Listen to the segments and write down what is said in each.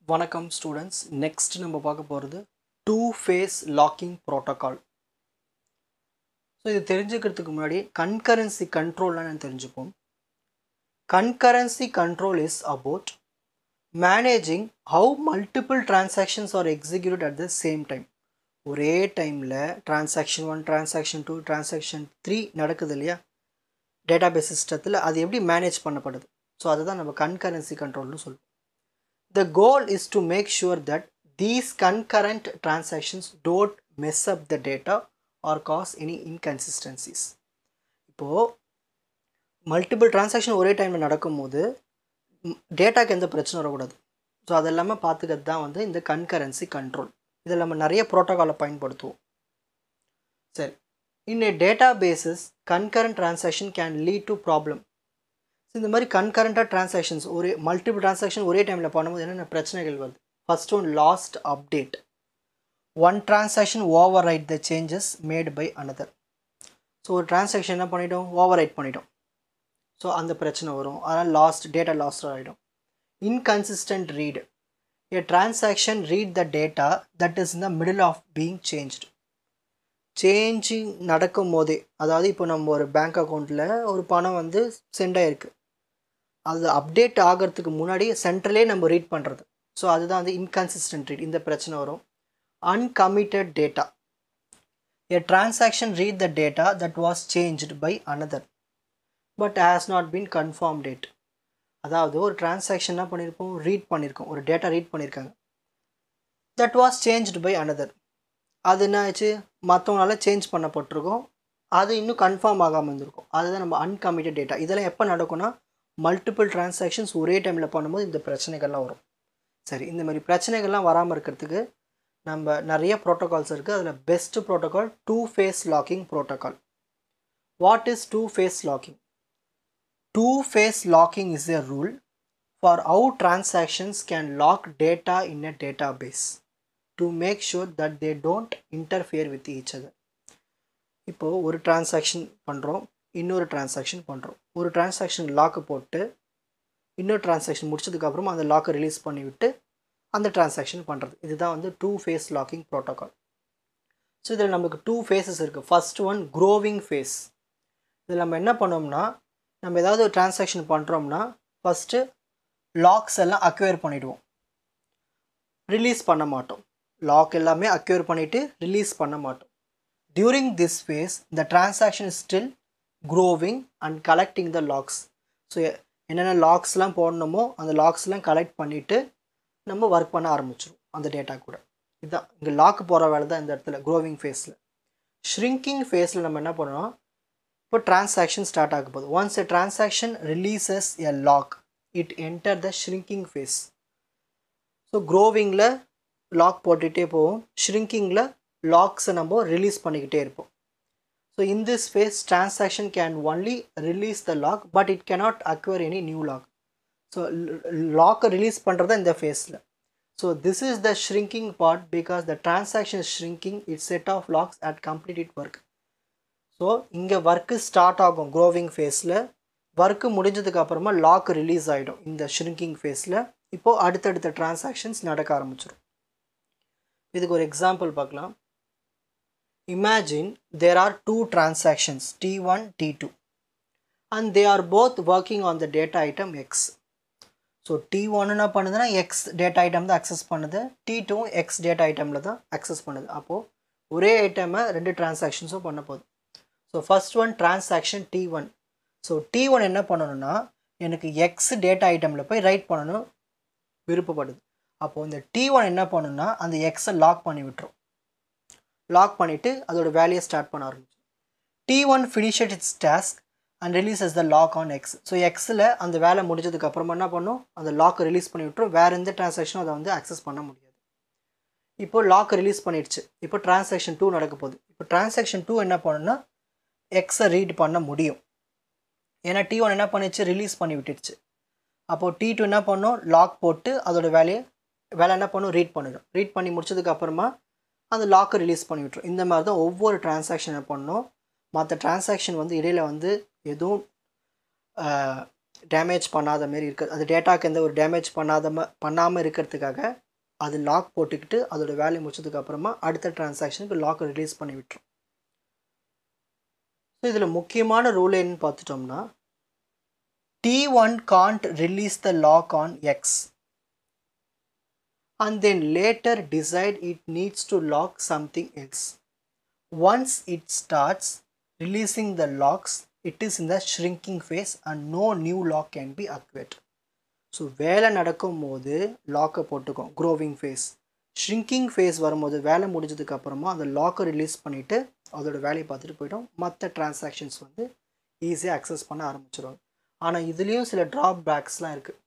வணக்கம் students. Next நம்ம பார்க்க போகிறது two phase locking protocol. So இது தெரிஞ்சுக்கிறதுக்கு முன்னாடி கன்கரன்சி கண்ட்ரோல்னு தெரிஞ்சுப்போம். Concurrency control is about managing how multiple transactions are executed at the same time. ஒரே டைமில் டிரான்சாக்ஷன் 1, டிரான்சாக்ஷன் 2, டிரான்சாக்ஷன் 3 நடக்குது இல்லையா டேட்டாபேஸ் சிஸ்டத்தில், அது எப்படி மேனேஜ் பண்ணப்படுது. ஸோ அதுதான் நம்ம கன்கரன்சி கண்ட்ரோல்னு சொல்லுவோம். The goal is to make sure that these concurrent transactions don't mess up the data or cause any inconsistencies. இப்போது மல்டிபிள் டிரான்சாக்ஷன் ஒரே டைமில் நடக்கும்போது டேட்டாக்கு எந்த பிரச்சனை வரக்கூடாது. ஸோ அதெல்லாமே பார்த்துக்கிறது தான் வந்து இந்த கன்கரன்சி கண்ட்ரோல். இதில் நம்ம நிறைய ப்ரோட்டோகாலை பயன்படுத்துவோம். சரி, in a databases concurrent transaction can lead to problem. இந்த மாதிரி கன்கரண்ட்டாக டிரான்சாக்ஷன்ஸ் மல்டிபிள் டிரான்சாக்ஷன் ஒரே டைமில் பண்ணும்போது என்னென்ன பிரச்சனைகள் வருது. First one, lost update. One transaction overwrite the changes made by another. So ஒரு டிரான்சாக்ஷன் என்ன பண்ணிட்டோம், ஓவர் ரைட் பண்ணிட்டோம். ஸோ அந்த பிரச்சனை வரும். அதனால் டேட்டா லாஸ்ட் ஆகிடும். Inconsistent read. A transaction read the data that is in the middle of being changed. Changing நடக்கும் போதே, அதாவது இப்போ நம்ம ஒரு பேங்க் அக்கௌண்ட்டில் ஒரு பணம் வந்து சென்ட் ஆகிருக்கு, அது அப்டேட் ஆகிறதுக்கு முன்னாடி சென்ட்ரலே நம்ம ரீட் பண்ணுறது. ஸோ அதுதான் வந்து இன்கன்சிஸ்டன்ட் ரீட். இந்த பிரச்சனை வரும். Uncommitted data. A transaction read the data that was changed by another but has not been confirmed. அதாவது ஒரு டிரான்சாக்ஷன் என்ன பண்ணியிருப்போம், ரீட் பண்ணியிருக்கோம், ஒரு டேட்டா ரீட் பண்ணியிருக்காங்க, that was changed by another. அது என்ன ஆச்சு, மற்றவங்களால சேஞ்ச் பண்ணப்பட்டிருக்கோம், அது இன்னும் கன்ஃபார்ம் ஆகாமல் இருந்திருக்கும். அதுதான் நம்ம அன்கமிட்டட் டேட்டா. இதெல்லாம் எப்போ நடக்கும்னா மல்டிபிள் டிரான்சாக்ஷன்ஸ் ஒரே டைமில் பண்ணும்போது இந்த பிரச்சனைகள்லாம் வரும். சரி, இந்த மாதிரி பிரச்சனைகள்லாம் வராமல் இருக்கிறதுக்கு நம்ம நிறைய ப்ரோட்டோகால்ஸ் இருக்குது. அதில் best protocol two phase locking protocol. What is two phase locking? Two phase locking is a rule for how transactions can lock data in a database to make sure that they don't interfere with each other. இப்போது ஒரு transaction பண்ணுறோம், இன்னொரு transaction பண்ணுறோம். ஒரு transaction lock போட்டு இன்னொரு transaction முடிச்சதுக்கப்புறமா அந்த லாக்கை ரிலீஸ் பண்ணிவிட்டு அந்த டிரான்சாக்ஷன் பண்ணுறது. இதுதான் வந்து two phase locking protocol. So இதில் நமக்கு டூ ஃபேஸஸ் இருக்குது. First one, growing phase. இதில் நம்ம என்ன பண்ணோம்னா, நம்ம ஏதாவது ஒரு டிரான்சாக்ஷன் பண்ணுறோம்னா ஃபஸ்ட்டு லாக்ஸ் எல்லாம் அக்வயர் பண்ணிவிடுவோம், ரிலீஸ் பண்ண மாட்டோம். லாக் எல்லாமே அக்வயர் பண்ணிவிட்டு ரிலீஸ் பண்ண மாட்டோம். During this phase the transaction is still growing and collecting the locks. So என்னென்ன லாக்ஸ்லாம் போடணுமோ அந்த லாக்ஸ்லாம் கலெக்ட் பண்ணிவிட்டு நம்ம ஒர்க் பண்ண ஆரம்பிச்சிடும் அந்த டேட்டா கூட. இதுதான் இங்கே லாக் போகிற வேலை தான் இந்த இடத்துல க்ரோவிங் ஃபேஸில். ஷ்ரிங்கிங் ஃபேஸில் நம்ம என்ன பண்ணணும், இப்போ டிரான்சாக்ஷன் ஸ்டார்ட் ஆக போகுது. Once a transaction releases a lock it enter the shrinking phase. So க்ரோவிங்கில் லாக் போட்டுகிட்டே போவோம், ஷ்ரிங்கிங்கில் லாக்ஸை நம்ம ரிலீஸ் பண்ணிக்கிட்டே இருப்போம். So in this phase transaction can only release the lock but it cannot acquire any new lock. So லாக்கை release பண்ணுறது இந்த ஃபேஸில். So this is the shrinking part because the transaction is shrinking it set of locks at complete work. So இங்கே work start ஆகும் growing ஃபேஸில், work முடிஞ்சதுக்கப்புறமா lock release ஆகிடும் இந்த shrinking ஃபேஸில். இப்போது அடுத்தடுத்த டிரான்சாக்ஷன்ஸ் நடக்க ஆரம்பிச்சிடும். இதுக்கு ஒரு எக்ஸாம்பிள் பார்க்கலாம். Imagine there are two transactions T1, T2 and they are both working on the data item X. So T1 என்ன பண்ணுதுன்னா X டேட்டா ஐட்டம் தான் அக்சஸ் பண்ணுது, T2 X டேட்டா ஐட்டமில் தான் அக்சஸ் பண்ணுது. அப்போது ஒரே ஐட்டமை ரெண்டு டிரான்சாக்ஷன்ஸும் பண்ண போகுது. So first one transaction T1. So T1 என்ன பண்ணணும்னா எனக்கு X டேட்டா ஐட்டமில் போய் ரைட் பண்ணணும் விருப்பப்படுது. அப்போது இந்த T1 என்ன பண்ணணும்னா அந்த Xஐ லாக் பண்ணி விட்டுரும். லாக் பண்ணிவிட்டு அதோட வேலையை ஸ்டார்ட் பண்ண ஆரம்பிச்சு. T1 finished its task and releases the lock on X. So எக்ஸில் அந்த வேலை முடிஞ்சதுக்கப்புறமா என்ன பண்ணும், அந்த லாக்கை ரிலீஸ் பண்ணி விட்டுரும். வேறு எந்த டிரான்சாக்ஷனும் அதை வந்து அக்சஸ் பண்ண முடியாது. இப்போ லாக் ரிலீஸ் பண்ணிடுச்சு. இப்போ டிரான்சாக்ஷன் 2 நடக்க போகுது. இப்போ டிரான்சாக்ஷன் 2 என்ன பண்ணுன்னா எக்ஸை ரீட் பண்ண முடியும். ஏன்னா T1 என்ன பண்ணிடுச்சு, ரிலீஸ் பண்ணி விட்டுடுச்சு. அப்போது T2 என்ன பண்ணும், லாக் போட்டு அதோட வேலை என்ன பண்ணும், ரீட் பண்ணிடும். ரீட் பண்ணி முடிச்சதுக்கப்புறமா அந்த லாக்கை ரிலீஸ் பண்ணி விட்டுரும். இந்த மாதிரி தான் ஒவ்வொரு டிரான்சாக்ஷனை பண்ணணும். மற்ற டிரான்சாக்ஷன் வந்து இடையில் வந்து எதுவும் டேமேஜ் பண்ணாத மாரி இருக்குது, அது டேட்டாக்கு எந்த ஒரு டேமேஜ் பண்ணாமல் இருக்கிறதுக்காக அது லாக் போட்டுக்கிட்டு அதோட வேலையை முடிச்சதுக்கப்புறமா அடுத்த டிரான்சாக்ஷனுக்கு லாக்கை ரிலீஸ் பண்ணி விட்டுரும். ஸோ இதில் முக்கியமான ரூல் என்னன்னு பார்த்துட்டோம்னா, T1 can't release the lock on X and then later decide it needs to lock something else. Once it starts releasing the locks, it is in the shrinking phase and no new lock can be acquired. So வேலை நடக்கும் போது லாக்கை போட்டுக்கும் growing face. Shrinking face வரும்போது வேலை முடிஞ்சதுக்கப்புறமா அந்த லாக்கை release பண்ணிவிட்டு அதோட வேலையை பார்த்துட்டு போய்ட்டோம். மற்ற டிரான்சாக்ஷன்ஸ் வந்து ஈஸியாக அக்சஸ் பண்ண ஆரம்பிச்சிடுவாங்க. ஆனால் இதுலேயும் சில ட்ராபேக்ஸ்லாம் இருக்குது.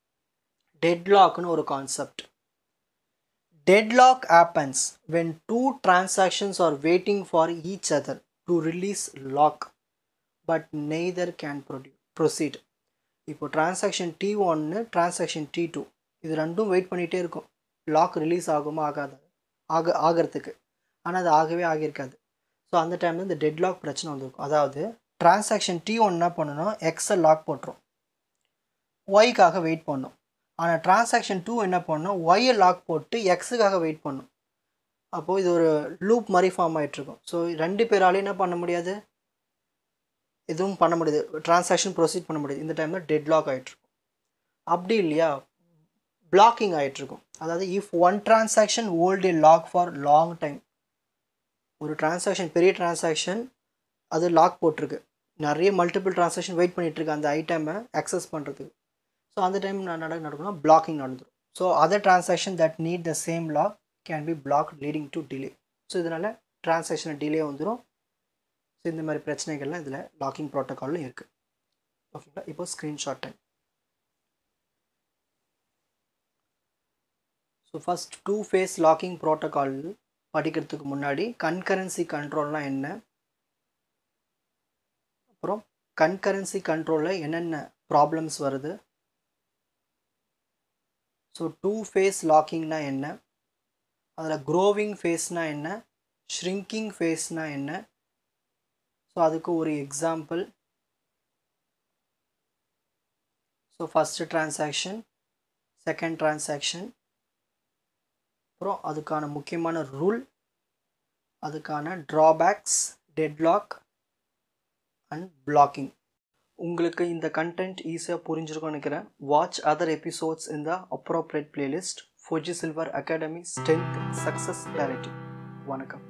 டெட்லாக்னு ஒரு concept. Deadlock happens when two transactions are waiting for each other to release lock but neither can proceed. இப்போ டிரான்சாக்ஷன் T1 டிரான்சாக்ஷன் T2 இது ரெண்டும் வெயிட் பண்ணிகிட்டே இருக்கும் லாக் ரிலீஸ் ஆகுமா ஆகிறதுக்கு. ஆனால் அது ஆகியிருக்காது. ஸோ அந்த டைமில் இந்த டெட்லாக் பிரச்சனை வந்துருக்கும். அதாவது டிரான்சாக்ஷன் T1 என்ன பண்ணணும், எக்ஸை லாக் போட்டுரும், ஒய்க்காக வெயிட் பண்ணும். ஆனால் டிரான்சாக்ஷன் 2 என்ன பண்ணணும், ஒய்யை லாக் போட்டு எக்ஸுக்காக வெயிட் பண்ணும். அப்போது இது ஒரு லூப் மாதிரி ஃபார்ம் ஆகிட்ருக்கும். ஸோ ரெண்டு பேராலையும் என்ன பண்ண முடியாது, எதுவும் பண்ண முடியாது, டிரான்சாக்ஷன் ப்ரொசீட் பண்ண முடியாது. இந்த டைமில் டெட்லாக் ஆகிட்ருக்கும். அப்படி இல்லையா, பிளாக்கிங் ஆகிட்ருக்கும். அதாவது if one transaction hold a lock for long time, ஒரு டிரான்சாக்ஷன் பெரிய டிரான்சாக்ஷன் அது லாக் போட்டிருக்கு, நிறைய மல்டிபிள் டிரான்சாக்ஷன் வெயிட் பண்ணிகிட்ருக்கு அந்த ஐட்டமை அக்சஸ் பண்ணுறதுக்கு. ஸோ அந்த டைம் நடக்கணும்னா பிளாக்கிங் நடந்துடும். So other transaction that need the same lock can be block leading to delay. So இதனால் டிரான்சாக்ஷன் டிலே வந்துடும். ஸோ இந்த மாதிரி பிரச்சனைகள்லாம் இதில் லாக்கிங் ப்ரோட்டோக்காலில் இருக்குது. ஓகேங்களா, இப்போ screenshot time. So first two phase locking protocol படிக்கிறதுக்கு முன்னாடி கன்கரன்சி கண்ட்ரோல்னால் என்ன, அப்புறம் கன்கரன்சி கண்ட்ரோலில் என்னென்ன ப்ராப்ளம்ஸ் வருது, ஸோ டூ ஃபேஸ் லாக்கிங்னா என்ன, அதில் க்ரோவிங் ஃபேஸ்னால் என்ன, ஷ்ரிங்கிங் ஃபேஸ்னால் என்ன, ஸோ அதுக்கு ஒரு example. So first transaction, second transaction, அப்புறம் அதுக்கான முக்கியமான ரூல், அதுக்கான ட்ராபேக்ஸ், டெட்லாக் அண்ட் பிளாக்கிங். உங்களுக்கு இந்த கண்டென்ட் ஈஸியாக புரிஞ்சிருக்கும்னு நினைக்கிறேன். வாட்ச் அதர் எபிசோட்ஸ் இன் த appropriate playlist. Fuji silver academy strength success directive. வணக்கம்.